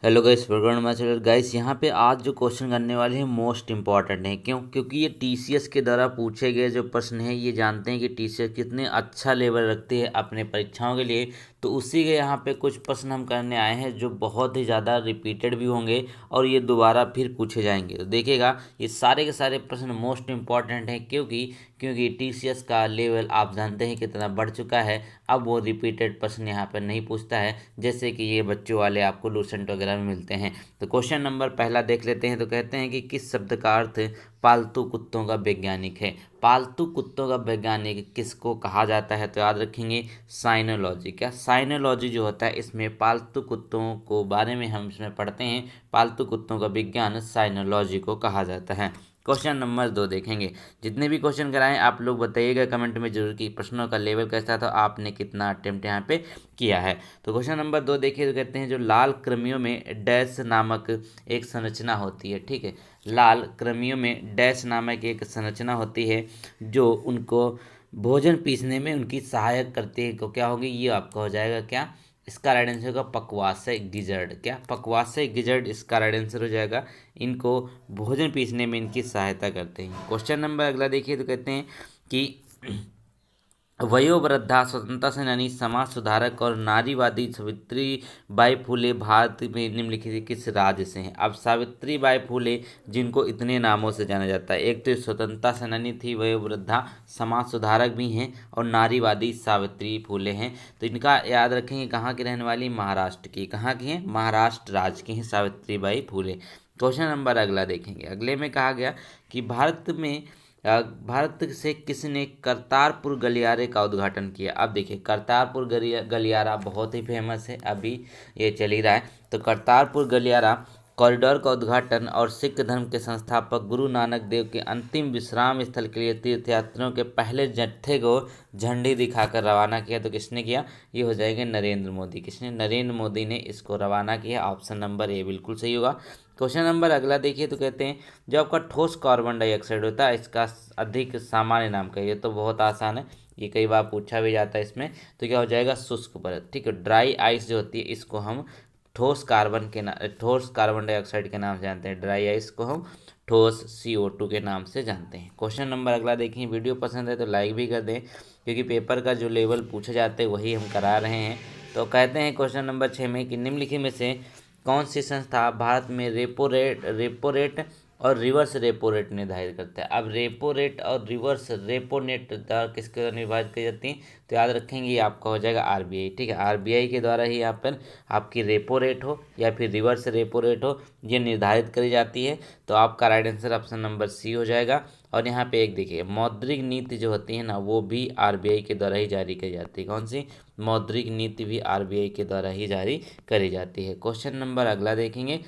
Hello guys, welcome my channel. Guys यहाँ पे आज जो क्वेश्चन करने वाले हैं मोस्ट इंपॉर्टेंट है। क्यों? क्योंकि ये टीसीएस के द्वारा पूछे गए जो प्रश्न है, ये जानते हैं कि टीसीएस कितने अच्छा लेवल रखती है अपने परीक्षाओं के लिए। तो उसी के यहाँ पे कुछ प्रश्न हम करने आए हैं जो बहुत ही ज़्यादा रिपीटेड भी होंगे और ये दोबारा फिर पूछे जाएंगे। तो देखिएगा, ये सारे के सारे प्रश्न मोस्ट इंपॉर्टेंट हैं। क्योंकि टीसीएस का लेवल आप जानते हैं कितना बढ़ चुका है। अब वो रिपीटेड प्रश्न यहाँ पर नहीं पूछता है, जैसे कि ये बच्चों वाले आपको लूसेंट वगैरह में मिलते हैं। तो क्वेश्चन नंबर पहला देख लेते हैं। तो कहते हैं कि किस शब्द का अर्थ पालतू कुत्तों का वैज्ञानिक है। पालतू कुत्तों का वैज्ञानिक किसको कहा जाता है? तो याद रखेंगे साइनोलॉजी। क्या साइनोलॉजी जो होता है, इसमें पालतू कुत्तों को बारे में हम इसमें पढ़ते हैं। पालतू कुत्तों का विज्ञान साइनोलॉजी को कहा जाता है। क्वेश्चन नंबर 2 देखेंगे। जितने भी क्वेश्चन कराएं आप लोग बताइएगा कमेंट में जरूर कि प्रश्नों का लेवल कैसा था, आपने कितना अटेम्प्ट यहाँ पे किया है। तो क्वेश्चन नंबर 2 देखिए। तो कहते हैं जो लाल कृमियों में डैश नामक एक संरचना होती है। ठीक है, लाल कृमियों में डैश नामक एक संरचना होती है जो उनको भोजन पीसने में उनकी सहायक करती है। तो क्या होगी? ये आपका हो जाएगा क्या? इसका राइट आंसर होगा पकवास्य गिजर्ड। क्या? पकवास्य गिजर्ड इसका राइट आंसर हो जाएगा। इनको भोजन पीसने में इनकी सहायता करते हैं। क्वेश्चन नंबर अगला देखिए। तो कहते हैं कि वयोवृद्धा स्वतंत्रता सेनानी, समाज सुधारक और नारीवादी सावित्री बाई फुले भारत में निम्नलिखित किस राज्य से हैं? अब सावित्री बाई फुले जिनको इतने नामों से जाना जाता है, एक तो स्वतंत्रता सेनानी थी, वयोवृद्धा, समाज सुधारक भी हैं और नारीवादी सावित्री फुले हैं। तो इनका याद रखेंगे कहाँ की रहने वाली? महाराष्ट्र की। कहाँ की हैं? महाराष्ट्र राज्य की हैं Savitri by Phule. Question number अगला देखेंगे। अगले में कहा गया कि भारत से किसने करतारपुर गलियारे का उद्घाटन किया? अब देखिए, करतारपुर गलियारा बहुत ही फेमस है, अभी ये चल ही रहा है। तो करतारपुर गलियारा कॉरिडोर का उद्घाटन और सिख धर्म के संस्थापक गुरु नानक देव के अंतिम विश्राम स्थल के लिए तीर्थयात्रियों के पहले जत्थे को झंडी दिखाकर रवाना किया। तो किसने किया? ये हो जाएगा नरेंद्र मोदी। किसने? नरेंद्र मोदी ने इसको रवाना किया। ऑप्शन नंबर ए बिल्कुल सही होगा। क्वेश्चन नंबर अगला देखिए। तो कहते हैं जो आपका ठोस कार्बन डाइऑक्साइड होता है, इसका अधिक सामान्य नाम क्या है? ये तो बहुत आसान है, ये कई बार पूछा भी जाता है इसमें। तो क्या हो जाएगा? शुष्क परत। ठीक है, ड्राई आइस जो होती है इसको हम ठोस कार्बन डाइऑक्साइड के नाम से जानते हैं। ड्राई आइस को हम ठोस CO2 के नाम से जानते हैं। क्वेश्चन नंबर अगला देखिए। वीडियो पसंद है तो लाइक भी कर दें, क्योंकि पेपर का जो लेवल पूछे जाते हैं वही हम करा रहे हैं। तो कहते हैं क्वेश्चन नंबर 6 में कि निम्नलिखित में से कौन सी संस्था भारत में रेपो रेट और रिवर्स रेपो रेट निर्धारित करता है? अब रेपो रेट और रिवर्स रेपो नेट दर किसके द्वारा निर्धारित की जाती है? तो याद रखेंगे ये आपका हो जाएगा RBI। ठीक है, RBI के द्वारा ही यहाँ पर आपकी रेपो रेट हो या फिर रिवर्स रेपो रेट हो, ये निर्धारित करी जाती है। तो आपका right answer option number c हो जाएगा। और यहाँ पे एक देखिए, मौद्रिक नीति जो होती है ना, वो भी RBI के द्वारा ही जारी की जाती है। कौन सी? मौद्रिक नीति भी RBI के द्वारा ही जारी करी जाती है। क्वेश्चन नंबर अगला देखेंगे।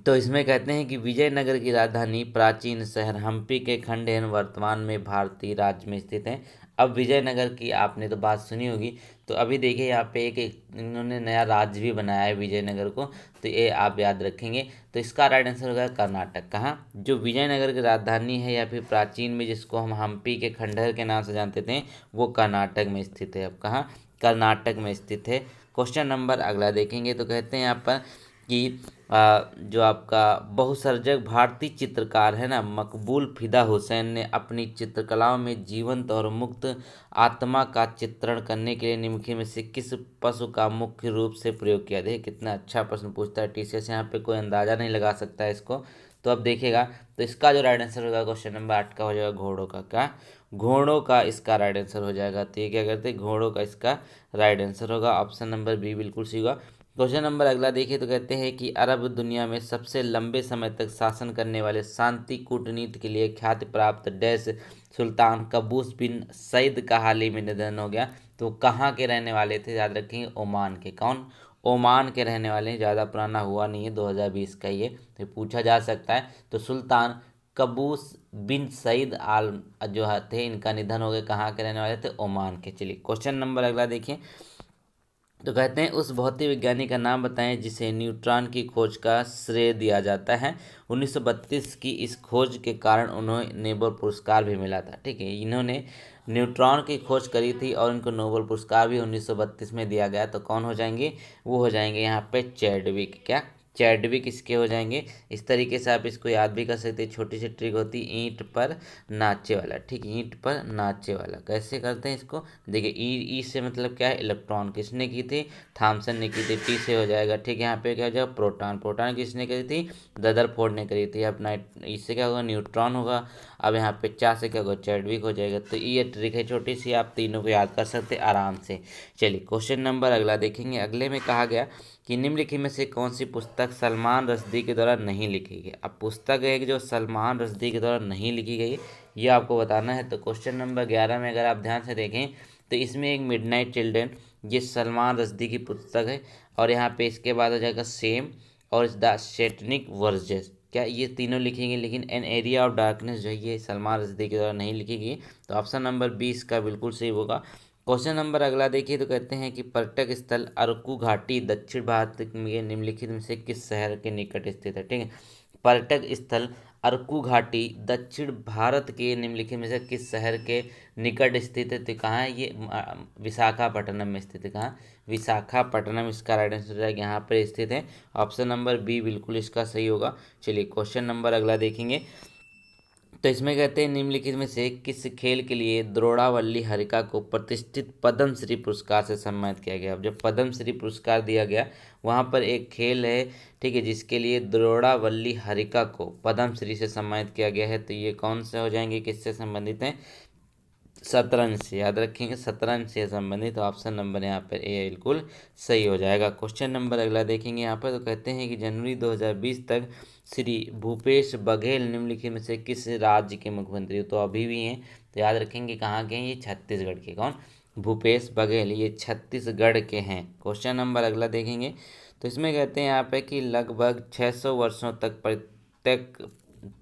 तो इसमें कहते हैं कि विजयनगर की राजधानी प्राचीन शहर हम्पी के खंडहर वर्तमान में भारतीय राज्य में स्थित है। अब विजयनगर की आपने तो बात सुनी होगी। तो अभी देखिए यहाँ पे इन्होंने नया राज्य भी बनाया है विजयनगर को। तो ये आप याद रखेंगे। तो इसका राइट आंसर होगा कर्नाटक। कहाँ? जो विजयनगर की राजधानी है या फिर प्राचीन में जिसको हम हम्पी के खंडहर के नाम से जानते थे, वो कर्नाटक में स्थित है। अब कहाँ? कर्नाटक में स्थित है। क्वेश्चन नंबर अगला देखेंगे। तो कहते हैं यहाँ पर कि जो आपका बहुसर्जक भारतीय चित्रकार है ना, मकबूल फिदा हुसैन ने अपनी चित्रकलाओं में जीवंत और मुक्त आत्मा का चित्रण करने के लिए निम्नलिखित में से किस पशु का मुख्य रूप से प्रयोग किया? देखिए कितना अच्छा प्रश्न पूछता है टीसीएस, यहाँ पे कोई अंदाजा नहीं लगा सकता है इसको। तो अब देखिएगा, तो इसका जो राइट आंसर होगा क्वेश्चन नंबर 8 का हो जाएगा घोड़ों का। क्या? घोड़ों का इसका राइट आंसर हो जाएगा। तो ये क्या करते हैं? घोड़ों का इसका राइट आंसर होगा। ऑप्शन नंबर बी बिल्कुल सही होगा। क्वेश्चन नंबर अगला देखिए। तो कहते हैं कि अरब दुनिया में सबसे लंबे समय तक शासन करने वाले शांति कूटनीति के लिए ख्याति प्राप्त डैश सुल्तान कबूस बिन सईद का हाल ही में निधन हो गया। तो कहाँ के रहने वाले थे? याद रखेंगे ओमान के। कौन? ओमान के रहने वाले हैं। ज़्यादा पुराना हुआ नहीं है, 2020 का ये, तो पूछा जा सकता है। तो सुल्तान कबूस बिन सईद आल जो थे, इनका निधन हो गया। कहाँ के रहने वाले थे? ओमान के। चलिए क्वेश्चन नंबर अगला देखिए। तो कहते हैं उस भौतिक वैज्ञानिक का नाम बताएं जिसे न्यूट्रॉन की खोज का श्रेय दिया जाता है। 1932 की इस खोज के कारण उन्हें नोबेल पुरस्कार भी मिला था। ठीक है, इन्होंने न्यूट्रॉन की खोज करी थी और इनको नोबेल पुरस्कार भी 1932 में दिया गया। तो कौन हो जाएंगे? वो हो जाएंगे यहाँ पे चैडविक। क्या? चैडविक इसके हो जाएंगे। इस तरीके से आप इसको याद भी कर सकते हैं। छोटी सी ट्रिक होती है, ईंट पर नाचे वाला। ठीक, ईंट पर नाचे वाला कैसे करते हैं इसको? देखिए, ई ई से मतलब क्या है? इलेक्ट्रॉन। किसने की थी? थॉमसन ने की थी। टी से हो जाएगा। ठीक है, यहाँ पे क्या हो जाएगा? प्रोटॉन। प्रोटॉन किसने करी थी? रदरफोर्ड ने करी थी। अब नाइट इससे क्या होगा? न्यूट्रॉन होगा। अब यहाँ पे चा से क्या होगा? चैडविक हो जाएगा। तो ये ट्रिक है छोटी सी, आप तीनों को याद कर सकते आराम से। चलिए क्वेश्चन नंबर अगला देखेंगे। अगले में कहा गया कि निम्नलिखित में से कौन सी पुस्तक सलमान रश्दी के द्वारा नहीं लिखी गई? अब पुस्तक है कि जो सलमान रश्दी के द्वारा नहीं लिखी गई, ये आपको बताना है। तो क्वेश्चन नंबर 11 में अगर आप ध्यान से देखें तो इसमें एक मिडनाइट चिल्ड्रन, ये सलमान रश्दी की पुस्तक है। और यहाँ पे इसके बाद हो जाएगा सेम और द सैटेनिक वर्सेस। क्या ये तीनों लिखेंगे? लेकिन एन एरिया ऑफ डार्कनेस जो है ये सलमान रश्दी के द्वारा नहीं लिखी गई। तो ऑप्शन नंबर 20 का बिल्कुल सही होगा। क्वेश्चन नंबर अगला देखिए। तो कहते हैं कि पर्यटक स्थल अरकू घाटी दक्षिण भारत में निम्नलिखित में से किस शहर के निकट स्थित है? ठीक है, पर्यटक स्थल अरकू घाटी दक्षिण भारत के निम्नलिखित में से किस शहर के निकट स्थित है? तो कहाँ है ये? विशाखापट्टनम में स्थित है। कहाँ? विशाखापट्टनम इसका राइट आंसर है, यहाँ पर स्थित है। ऑप्शन नंबर बी बिल्कुल इसका सही होगा। चलिए क्वेश्चन नंबर अगला देखेंगे। तो इसमें कहते हैं निम्नलिखित में से किस खेल के लिए द्रोणावल्ली हरिका को प्रतिष्ठित पद्मश्री पुरस्कार से सम्मानित किया गया? अब जब पद्मश्री पुरस्कार दिया गया, वहाँ पर एक खेल है, ठीक है, जिसके लिए द्रोणावल्ली हरिका को पद्मश्री से सम्मानित किया गया है। तो ये कौन से हो जाएंगे? किससे संबंधित हैं? शतरंज से। याद रखेंगे, शतरंज से संबंधित। ऑप्शन नंबर यहाँ पर ए बिल्कुल सही हो जाएगा। क्वेश्चन नंबर अगला देखेंगे यहाँ पर। तो कहते हैं कि जनवरी 2020 तक श्री भूपेश बघेल निम्नलिखित में से किस राज्य के मुख्यमंत्री? तो अभी भी हैं। तो याद रखेंगे कहाँ के हैं? ये छत्तीसगढ़ के। कौन? भूपेश बघेल, ये छत्तीसगढ़ के हैं। क्वेश्चन नंबर अगला देखेंगे। तो इसमें कहते हैं यहाँ पे कि लगभग 600 वर्षों तक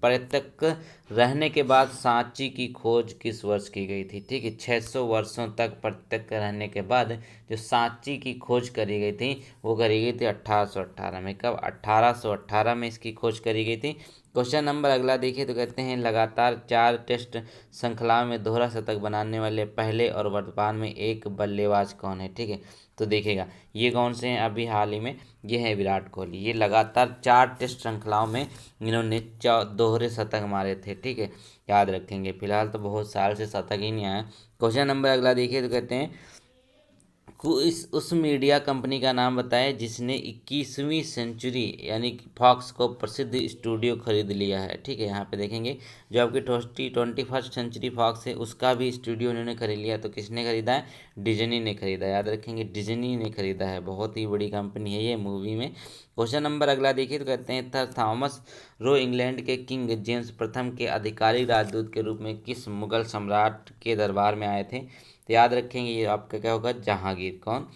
पर्यटक रहने के बाद सांची की खोज किस वर्ष की गई थी? ठीक है, 600 वर्षों तक पर्यटक रहने के बाद जो सांची की खोज करी गई थी वो करी गई थी 1818 में। कब? 1818 में इसकी खोज करी गई थी। क्वेश्चन नंबर अगला देखिए। तो कहते हैं लगातार 4 टेस्ट श्रृंखलाओं में दोहरा शतक बनाने वाले पहले और वर्तमान में एक बल्लेबाज कौन है? ठीक है, तो देखिएगा ये कौन से हैं अभी हाल ही में? ये है विराट कोहली। ये लगातार 4 टेस्ट श्रृंखलाओं में इन्होंने दोहरे शतक मारे थे। ठीक है, याद रखेंगे। फिलहाल तो बहुत साल से शतक ही नहीं आया। क्वेश्चन नंबर अगला देखिए। तो कहते हैं उस मीडिया कंपनी का नाम बताएं जिसने 21वीं सेंचुरी यानी कि फॉक्स को प्रसिद्ध स्टूडियो खरीद लिया है। ठीक है, यहाँ पे देखेंगे जो आपकी 21st सेंचुरी फॉक्स है उसका भी स्टूडियो उन्होंने खरीद लिया। तो किसने खरीदा है? डिज्नी ने खरीदा। याद रखेंगे, डिज्नी ने खरीदा है। बहुत ही बड़ी कंपनी है ये मूवी में। क्वेश्चन नंबर अगला देखिए। तो कहते हैं सर थॉमस रो इंग्लैंड के किंग जेम्स प्रथम के आधिकारिक राजदूत के रूप में किस मुगल सम्राट के दरबार में आए थे? तो याद रखेंगे ये आपका क्या होगा? जहांगीर। कौन?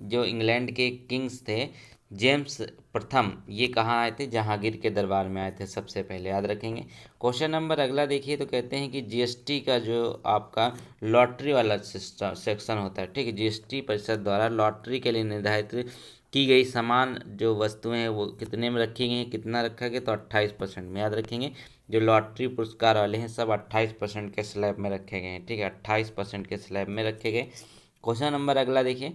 जो इंग्लैंड के किंग्स थे जेम्स प्रथम, ये कहाँ आए थे? जहांगीर के दरबार में आए थे सबसे पहले। याद रखेंगे। क्वेश्चन नंबर अगला देखिए। तो कहते हैं कि जीएसटी का जो आपका लॉटरी वाला सेक्शन होता है, ठीक है, जीएसटी परिषद द्वारा लॉटरी के लिए निर्धारित की गई समान जो वस्तुएं हैं वो कितने में रखी गई हैं? कितना रखा गया? तो 28% में। याद रखेंगे जो लॉटरी पुरस्कार वाले हैं सब 28% के स्लैब में रखे गए हैं। ठीक है, 28% के स्लैब में रखे गए। क्वेश्चन नंबर अगला देखिए।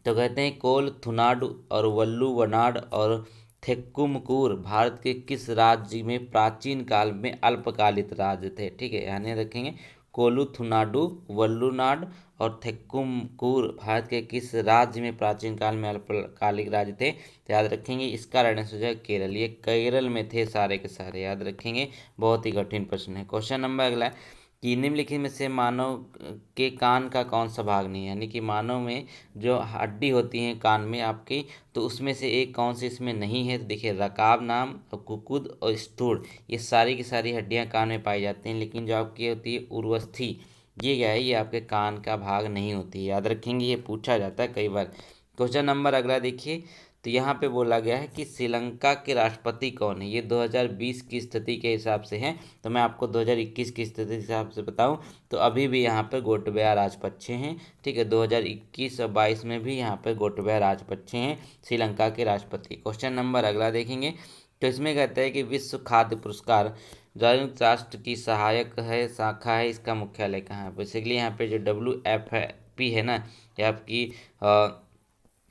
तो कहते हैं कोल थुनाडु और वल्लुवनाड और थेक्कुमकुर भारत के किस राज्य में प्राचीन काल में अल्पकालिक राज्य थे? ठीक है, यानी रखेंगे कोलुथुनाडु, वल्लुनाड और थेक्कुमकुर भारत के किस राज्य में प्राचीन काल में अल्पकालिक राज्य थे? तो याद रखेंगे इसका राइट आंसर हो जाएगा केरल। ये केरल में थे सारे के सारे। याद रखेंगे, बहुत ही कठिन प्रश्न है। क्वेश्चन नंबर अगला कि निम्नलिखित में से मानव के कान का कौन सा भाग नहीं है? यानी कि मानव में जो हड्डी होती है कान में आपकी, तो उसमें से एक कौन सी इसमें नहीं है? तो देखिए रकाब नाम और कुकुद और स्थूल, ये सारी की सारी हड्डियां कान में पाई जाती हैं। लेकिन जो आपकी होती है उर्वस्थी, ये क्या है? ये आपके कान का भाग नहीं होती है। याद रखेंगे, ये पूछा जाता है कई बार। क्वेश्चन नंबर अगला देखिए। तो यहाँ पे बोला गया है कि श्रीलंका के राष्ट्रपति कौन है। ये 2020 की स्थिति के हिसाब से है, तो मैं आपको 2021 की स्थिति के हिसाब से बताऊं तो अभी भी यहाँ पर गोटबाया राजपक्षे हैं। ठीक है, 2021 और 22 में भी यहाँ पर गोटबाया राजपक्षे हैं श्रीलंका के राष्ट्रपति। क्वेश्चन नंबर अगला देखेंगे, तो इसमें कहते हैं कि विश्व खाद्य पुरस्कार संयुक्त राष्ट्र की सहायक है शाखा है, इसका मुख्यालय कहाँ है। बेसिकली यहाँ पे जो WFP है ना, ये आपकी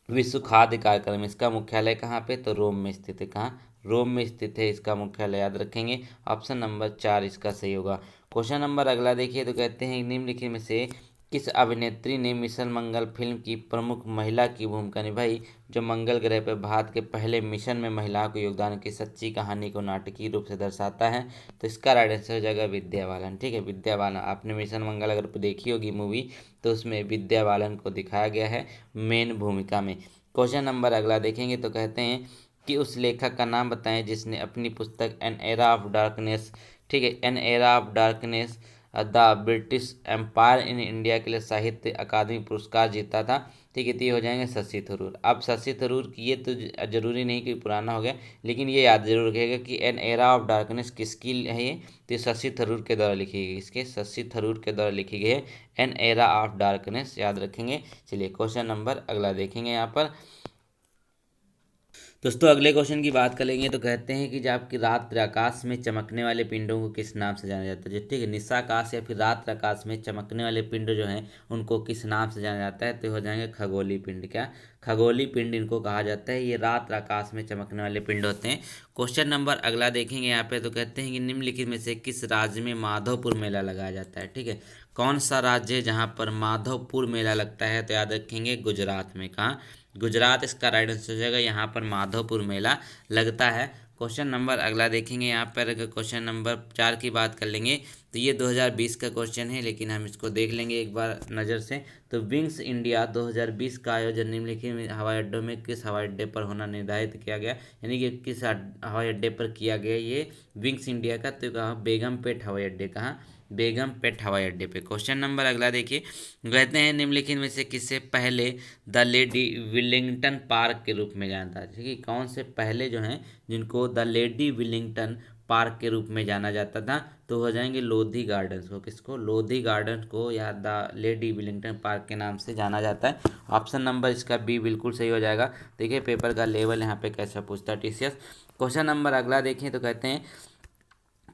विश्व खाद्य कार्यक्रम, इसका मुख्यालय कहाँ पे, तो रोम में स्थित है। कहाँ, रोम में स्थित है इसका मुख्यालय, याद रखेंगे। ऑप्शन नंबर 4 इसका सही होगा। क्वेश्चन नंबर अगला देखिए, तो कहते हैं निम्नलिखित में से किस अभिनेत्री ने मिशन मंगल फिल्म की प्रमुख महिला की भूमिका निभाई, जो मंगल ग्रह पर भारत के पहले मिशन में महिलाओं के योगदान की सच्ची कहानी को नाटकीय रूप से दर्शाता है। तो इसका राइट आंसर हो जाएगा विद्या बालन। ठीक है, विद्या बालन। आपने मिशन मंगल अगर देखी होगी मूवी, तो उसमें विद्या बालन को दिखाया गया है मेन भूमिका में। क्वेश्चन नंबर अगला देखेंगे, तो कहते हैं कि उस लेखक का नाम बताएं जिसने अपनी पुस्तक एन एरा ऑफ डार्कनेस, ठीक है, an era of darkness the British empire in India के लिए साहित्य अकादमी पुरस्कार जीता था। ठीक है, तो ये हो जाएंगे शशि थरूर। अब शशि थरूर की ये तो जरूरी नहीं कि पुराना हो गया, लेकिन ये याद जरूर रखिएगा कि एन एरा ऑफ डार्कनेस किसकी है ये, तो शशि थरूर के द्वारा लिखी गई, इसके शशि थरूर के द्वारा लिखी गई है एन एरा ऑफ डार्कनेस, याद रखेंगे। चलिए क्वेश्चन नंबर अगला देखेंगे यहाँ पर। दोस्तों अगले क्वेश्चन की बात करेंगे, तो कहते हैं कि जब आपकी रात्रि आकाश में चमकने वाले पिंडों को किस नाम से जाना जाता है। ठीक है, निशाकाश या फिर रात्रि आकाश में चमकने वाले पिंड जो हैं उनको किस नाम से जाना जाता है, तो हो जाएंगे खगोलीय पिंड। क्या, खगोलीय पिंड इनको कहा जाता है। ये रात्रि आकाश में चमकने वाले पिंड होते हैं। क्वेश्चन नंबर अगला देखेंगे यहाँ पे, तो कहते हैं कि निम्नलिखित में से किस राज्य में माधवपुर मेला लगाया जाता है। ठीक है, कौन सा राज्य है जहाँ पर माधवपुर मेला लगता है, तो याद रखेंगे गुजरात में। कहाँ, गुजरात इसका राइट आंसर हो जाएगा। यहाँ पर माधवपुर मेला लगता है। क्वेश्चन नंबर अगला देखेंगे यहाँ पर, अगर क्वेश्चन नंबर 4 की बात कर लेंगे, तो ये 2020 का क्वेश्चन है, लेकिन हम इसको देख लेंगे एक बार नज़र से। तो विंग्स इंडिया 2020 का आयोजन निम्नलिखित हवाई अड्डों में किस हवाई अड्डे पर होना निर्धारित किया गया, यानी कि किस हवाई अड्डे पर किया गया ये विंग्स इंडिया का, तो कहाँ, बेगमपेट हवाई अड्डे। कहाँ, बेगमपेट हवाई अड्डे पे। क्वेश्चन नंबर अगला देखिए, कहते हैं निम्नलिखित में से किससे पहले द लेडी विलिंगटन पार्क के रूप में जाना था। ठीक है, कौन से पहले जो हैं जिनको द लेडी विलिंगटन पार्क के रूप में जाना जाता था, तो हो जाएंगे लोधी गार्डन्स को। किसको, लोधी गार्डन्स को या द लेडी विलिंगटन पार्क के नाम से जाना जाता है। ऑप्शन नंबर इसका बी बिल्कुल सही हो जाएगा। देखिए पेपर का लेवल यहाँ पे कैसा पूछता है TCS। क्वेश्चन नंबर अगला देखें, तो कहते हैं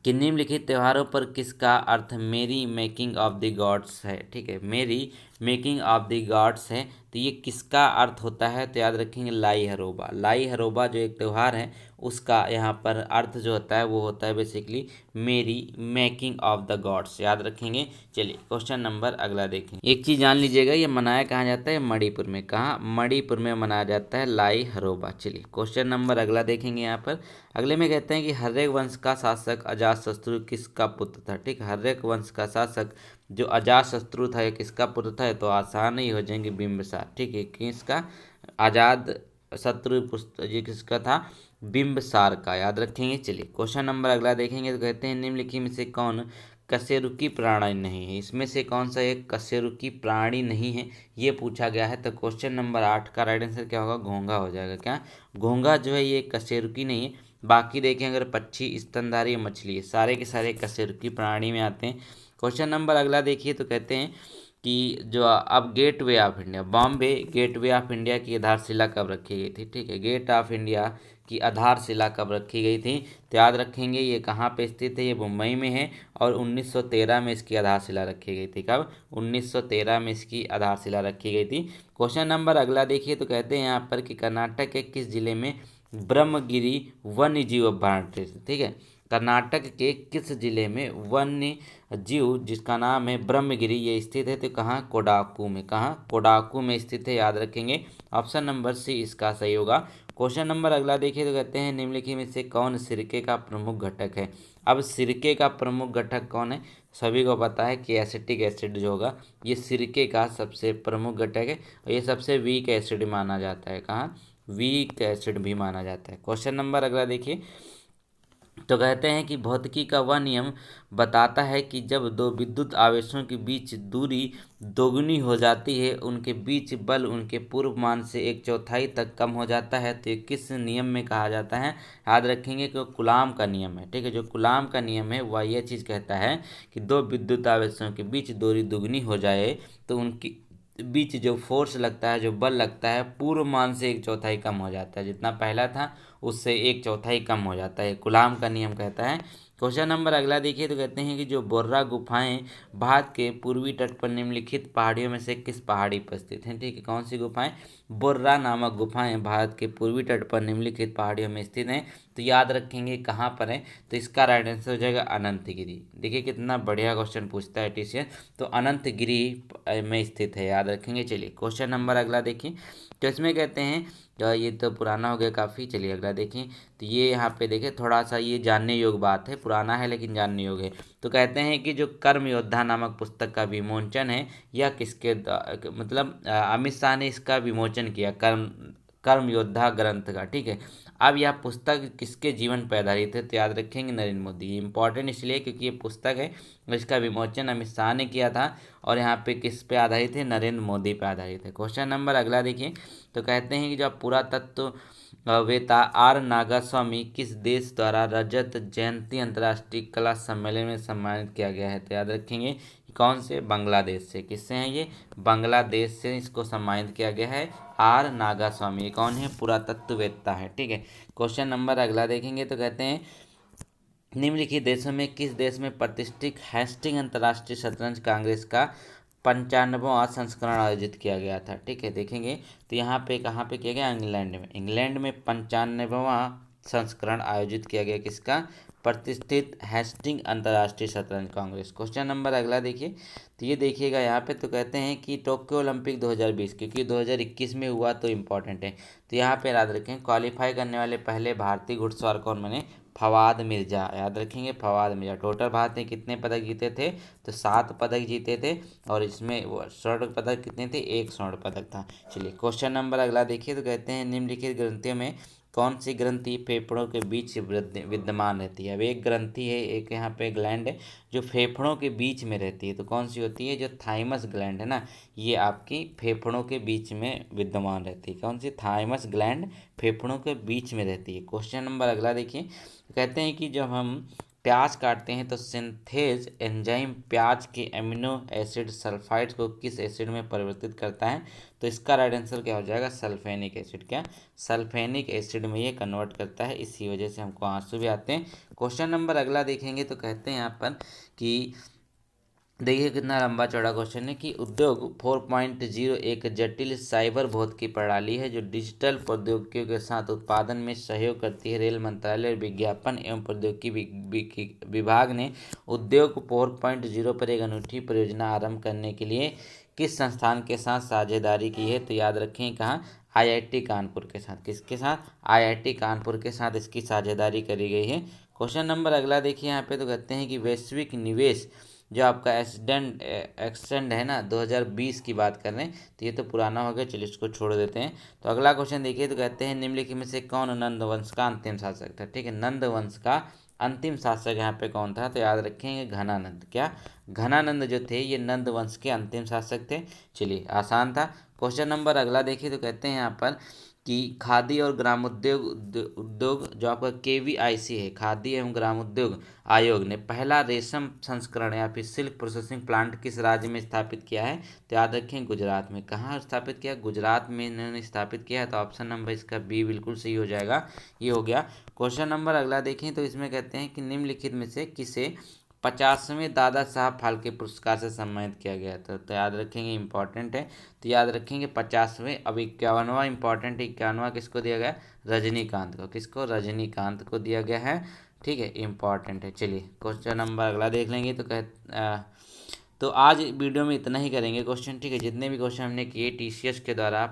कि निम्नलिखित त्योहारों पर किसका अर्थ मेरी मेकिंग ऑफ द गॉड्स है। ठीक है, मेरी मेकिंग ऑफ द गॉड्स है, तो ये किसका अर्थ होता है, तो याद रखेंगे लाई हरोबा। लाई हरोबा जो एक त्यौहार है उसका यहाँ पर अर्थ जो होता है वो होता है बेसिकली मेरी मेकिंग ऑफ द गॉड्स, याद रखेंगे। चलिए क्वेश्चन नंबर अगला देखें। एक चीज़ जान लीजिएगा, ये मनाया कहाँ जाता है, मणिपुर में। कहाँ, मणिपुर में मनाया जाता है लाई हरोबा। चलिए क्वेश्चन नंबर अगला देखेंगे यहाँ पर। अगले में कहते हैं कि हर्यक वंश का शासक अजातशत्रु किसका पुत्र था। ठीक, हर्यक वंश का शासक जो अजातशत्रु था ये किसका पुत्र था, तो आसान ही हो जाएंगे बिंबिसार। ठीक है, किसका, आजाद शत्रु ये किसका था, बिंबिसार का, याद रखेंगे। चलिए क्वेश्चन नंबर अगला देखेंगे, तो कहते हैं निम्नलिखित में से कौन कशेरुकी प्राणी नहीं है। इसमें से कौन सा एक कशेरुकी प्राणी नहीं है ये पूछा गया है। तो क्वेश्चन नंबर 8 का राइट आंसर क्या होगा, घोंघा हो जाएगा। क्या, घोंघा जो है ये कशेरुकी नहीं है। बाकी देखें अगर पक्षी, स्तनधारी, मछली, सारे के सारे कशेरुकी प्राणी में आते हैं। क्वेश्चन नंबर अगला देखिए, तो कहते हैं कि जो अब gateway of India, Bombay gateway of India की आधारशिला कब रखी गई थी। ठीक है, गेट ऑफ इंडिया की आधारशिला कब रखी गई थी, तो याद रखेंगे ये कहाँ पे स्थित है, ये मुंबई में है और 1913 में इसकी आधारशिला रखी गई थी। कब, 1913 में इसकी आधारशिला रखी गई थी। क्वेश्चन नंबर अगला देखिए, तो कहते हैं यहाँ पर कि कर्नाटक के किस जिले में ब्रह्मगिरी वन्य जीव अभयारण्य। ठीक है, कर्नाटक के किस जिले में वन्य जीव जिसका नाम है ब्रह्मगिरी ये स्थित है, तो कहाँ, कोडागू में। कहाँ, कोडागू में स्थित है, याद रखेंगे। ऑप्शन नंबर सी इसका सही होगा। क्वेश्चन नंबर अगला देखिए, तो कहते हैं निम्नलिखित में से कौन सिरके का प्रमुख घटक है। अब सिरके का प्रमुख घटक कौन है, सभी को पता है कि एसिटिक एसिड जो होगा ये सिरके का सबसे प्रमुख घटक है और ये सबसे वीक एसिड माना जाता है। कहाँ, वीक एसिड भी माना जाता है। क्वेश्चन नंबर अगला देखिए, तो कहते हैं कि भौतिकी का वह नियम बताता है कि जब दो विद्युत आवेशों के बीच दूरी दोगुनी हो जाती है, उनके बीच बल उनके पूर्व मान से 1/4 तक कम हो जाता है। तो ये किस नियम में कहा जाता है? याद रखेंगे कि कुलाम का नियम है। ठीक है, जो कुलाम का नियम है वह यह चीज़ कहता है कि दो विद्युत आवेशों के बीच दूरी दुगनी हो जाए तो उनकी बीच जो फोर्स लगता है, जो बल लगता है, पूर्व मान से 1/4 कम हो जाता है। जितना पहला था उससे 1/4 कम हो जाता है, कुलाम का नियम कहता है। क्वेश्चन नंबर अगला देखिए, तो कहते हैं कि जो बोर्रा गुफाएं भारत के पूर्वी तट पर निम्नलिखित पहाड़ियों में से किस पहाड़ी पर स्थित हैं? ठीक है, कौन सी गुफाएं? बोर्रा नामक गुफाएं भारत के पूर्वी तट पर निम्नलिखित पहाड़ियों में स्थित हैं। तो याद रखेंगे कहाँ पर है, तो इसका राइट आंसर हो जाएगा अनंतगिरी। देखिए कितना बढ़िया क्वेश्चन पूछता है टीसीएस। तो अनंतगिरी में स्थित है, याद रखेंगे। चलिए क्वेश्चन नंबर अगला देखिए, तो इसमें कहते हैं ये तो पुराना हो गया काफ़ी। चलिए अगला देखें, तो ये यहाँ पे देखें, थोड़ा सा ये जानने योग्य बात है, पुराना है लेकिन जानने योग्य है। तो कहते हैं कि जो कर्म योद्धा नामक पुस्तक का विमोचन है यह किसके मतलब अमित शाह ने इसका विमोचन किया, कर्म योद्धा ग्रंथ का। ठीक है, अब यह पुस्तक किसके जीवन पर आधारित है? तो याद रखेंगे नरेंद्र मोदी। इम्पोर्टेंट इसलिए क्योंकि ये पुस्तक है, इसका विमोचन अमित शाह ने किया था और यहाँ पे किस पे आधारित है? नरेंद्र मोदी पे आधारित है। क्वेश्चन नंबर अगला देखिए, तो कहते हैं कि जो पुरातत्व वेता आर नागास्वामी किस देश द्वारा रजत जयंती अंतर्राष्ट्रीय कला सम्मेलन में सम्मानित किया गया है? तो याद रखेंगे कौन से? बांग्लादेश से। किससे हैं ये? बांग्लादेश से इसको सम्मानित किया गया है। आर नागास्वामी, ये कौन है? पुरातत्ववेत्ता है। ठीक है, क्वेश्चन नंबर अगला देखेंगे, तो कहते हैं निम्नलिखित देशों में किस देश में प्रतिष्ठित हेस्टिंग अंतर्राष्ट्रीय शतरंज कांग्रेस का 95वां संस्करण आयोजित किया गया था? ठीक है, देखेंगे तो यहाँ पे कहाँ पे किया गया? इंग्लैंड में। इंग्लैंड में 95वां संस्करण आयोजित किया गया, किसका? प्रतिष्ठित हेस्टिंग अंतर्राष्ट्रीय शतरंज कांग्रेस। क्वेश्चन नंबर अगला देखिए, तो ये देखिएगा यहाँ पे, तो कहते हैं कि टोक्यो ओलंपिक 2020, क्योंकि 2021 में हुआ तो इम्पोर्टेंट है, तो यहाँ पे याद रखें क्वालिफाई करने वाले पहले भारतीय घुड़सवार कौन बने? फवाद मिर्जा। याद रखेंगे फवाद मिर्जा। टोटल भारत ने कितने पदक जीते थे? तो 7 पदक जीते थे, और इसमें स्वर्ण पदक कितने थे? 1 स्वर्ण पदक था। चलिए क्वेश्चन नंबर अगला देखिए, तो कहते हैं निम्नलिखित ग्रंथियों में कौन सी ग्रंथि फेफड़ों के बीच विद्यमान रहती है? अब एक ग्रंथि है, एक यहाँ पे ग्लैंड है जो फेफड़ों के बीच में रहती है, तो कौन सी होती है? जो थाइमस ग्लैंड है ना, ये आपकी फेफड़ों के बीच में विद्यमान रहती है। कौन सी? थाइमस ग्लैंड फेफड़ों के बीच में रहती है। क्वेश्चन नंबर अगला देखिए, कहते हैं कि जब हम प्याज काटते हैं तो सिंथेज एंजाइम प्याज के एमिनो एसिड सल्फाइड को किस एसिड में परिवर्तित करता है? तो इसका राइट आंसर क्या हो जाएगा? Sulphenic acid. क्या? सल्फेनिक एसिड में ये कन्वर्ट करता है, इसी वजह से हमको आंसू भी आते हैं। क्वेश्चन नंबर अगला देखेंगे, तो कहते हैं यहाँ पर कि देखिए कितना लंबा चौड़ा क्वेश्चन है कि उद्योग 4.0 एक जटिल साइबर भौतिकी प्रणाली है जो डिजिटल प्रौद्योगिकियों के साथ उत्पादन में सहयोग करती है। रेल मंत्रालय विज्ञापन एवं प्रौद्योगिकी विभाग ने उद्योग 4.0 पर एक अनूठी परियोजना आरंभ करने के लिए किस संस्थान के साथ साझेदारी की है? तो याद रखें कहाँ? आईआईटी कानपुर के साथ। किसके साथ? आईआईटी कानपुर के साथ इसकी साझेदारी करी गई है। क्वेश्चन नंबर अगला देखिए यहाँ पे, तो कहते हैं कि वैश्विक निवेश जो आपका एक्सटेंड है ना, 2020 की बात कर रहे हैं, तो ये तो पुराना हो गया, चलिए इसको छोड़ देते हैं। तो अगला क्वेश्चन देखिए, तो कहते हैं निम्नलिखित में से कौन नंद वंश का अंतिम शासक था? ठीक है, नंद वंश का अंतिम शासक यहाँ पे कौन था? तो याद रखेंगे घनानंद। क्या? घनानंद जो थे ये नंद वंश के अंतिम शासक थे। चलिए आसान था। क्वेश्चन नंबर अगला देखिए, तो कहते हैं यहाँ पर कि खादी और ग्रामोद्योग उद्योग जो आपका KVIC है, खादी एवं ग्रामोद्योग आयोग ने पहला रेशम संस्करण या फिर सिल्क प्रोसेसिंग प्लांट किस राज्य में स्थापित किया है? तो याद रखें गुजरात में। कहाँ स्थापित किया? गुजरात में इन्होंने स्थापित किया है, तो ऑप्शन नंबर इसका बी बिल्कुल सही हो जाएगा। ये हो गया। क्वेश्चन नंबर अगला देखें, तो इसमें कहते हैं कि निम्नलिखित में से किसे 50वें दादा साहब फाल्के पुरस्कार से सम्मानित किया गया था? तो याद रखेंगे इंपॉर्टेंट है, तो याद रखेंगे 50वें। अब 51वां इंपॉर्टेंट है, 51वां किसको दिया गया? रजनीकांत को। किसको? रजनीकांत को दिया गया है। ठीक है, इंपॉर्टेंट है। चलिए क्वेश्चन नंबर अगला देख लेंगे, तो आज वीडियो में इतना ही करेंगे क्वेश्चन। ठीक है, जितने भी क्वेश्चन हमने किए TCS के द्वारा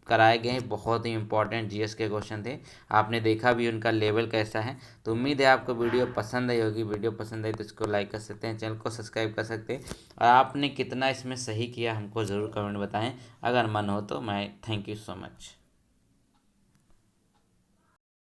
कराए गए हैं, बहुत ही इंपॉर्टेंट GS के क्वेश्चन थे। आपने देखा भी उनका लेवल कैसा है। तो उम्मीद है आपको वीडियो पसंद आई होगी। वीडियो पसंद आई तो इसको लाइक कर सकते हैं, चैनल को सब्सक्राइब कर सकते हैं, और आपने कितना इसमें सही किया हमको ज़रूर कमेंट बताएं। अगर मन हो तो। मैं थैंक यू सो मच।